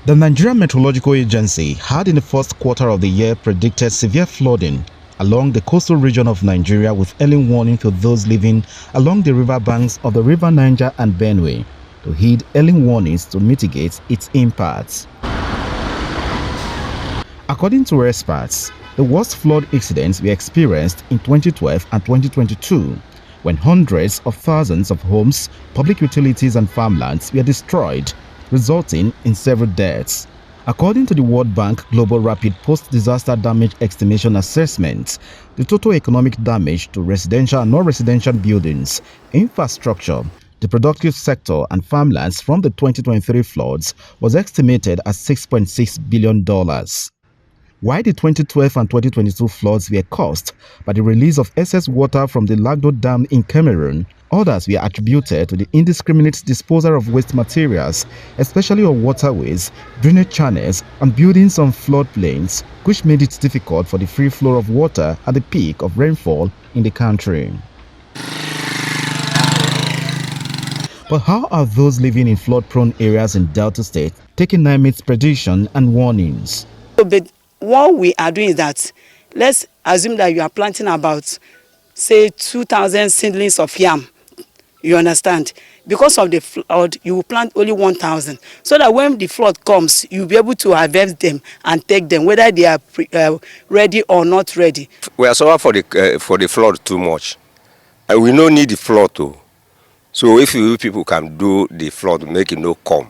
The Nigerian Meteorological Agency had in the first quarter of the year predicted severe flooding along the coastal region of Nigeria, with early warning to those living along the riverbanks of the River Niger and Benue to heed early warnings to mitigate its impacts. According to experts, the worst flood incidents were experienced in 2012 and 2022, when hundreds of thousands of homes, public utilities and farmlands were destroyed, resulting in several deaths. According to the World Bank Global Rapid Post-Disaster Damage Estimation Assessment, the total economic damage to residential and non-residential buildings, infrastructure, the productive sector and farmlands from the 2023 floods was estimated at $6.6 billion. While the 2012 and 2022 floods were caused by the release of excess water from the Lagdo Dam in Cameroon, others were attributed to the indiscriminate disposal of waste materials, especially on waterways, drainage channels, and buildings on floodplains, which made it difficult for the free flow of water at the peak of rainfall in the country. But how are those living in flood-prone areas in Delta State taking NIMET's prediction and warnings? What we are doing is that, let's assume that you are planting about, say, 2,000 seedlings of yam. You understand? Because of the flood, you will plant only 1,000. So that when the flood comes, you'll be able to harvest them and take them, whether they are ready or not ready. We are sorry for the flood too much. And we don't need the flood too. So if you people can do the flood, make it no come,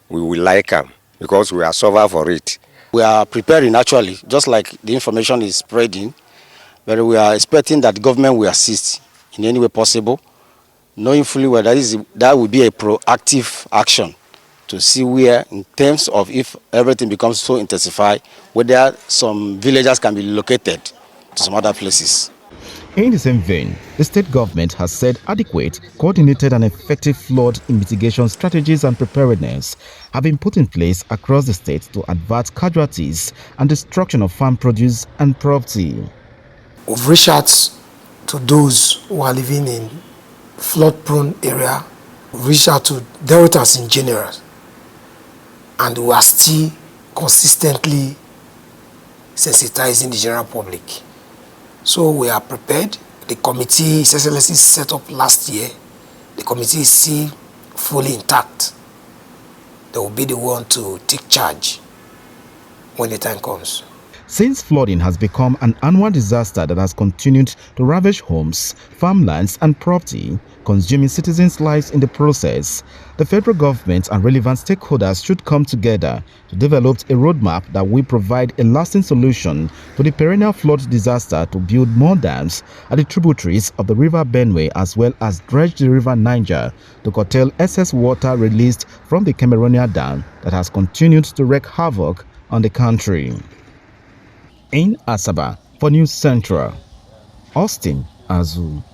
we will like them because we are sorry for it. We are preparing actually, just like the information is spreading, but we are expecting that the government will assist in any way possible, knowing fully well that will be a proactive action to see where, in terms of if everything becomes so intensified, whether some villages can be located to some other places. In the same vein, the state government has said adequate, coordinated and effective flood mitigation strategies and preparedness have been put in place across the state to avert casualties and destruction of farm produce and property. We've reached out to those who are living in flood-prone area. We've reached out to deltas in general, and we are still consistently sensitizing the general public. So we are prepared. The committee SSLC set up last year. The committee is still fully intact. They will be the one to take charge when the time comes. Since flooding has become an annual disaster that has continued to ravage homes, farmlands and property, consuming citizens' lives in the process, the federal government and relevant stakeholders should come together to develop a roadmap that will provide a lasting solution to the perennial flood disaster, to build more dams at the tributaries of the River Benue, as well as dredge the River Niger to curtail excess water released from the Cameroonian dam that has continued to wreak havoc on the country. In Asaba, for News Central, Austin Azu.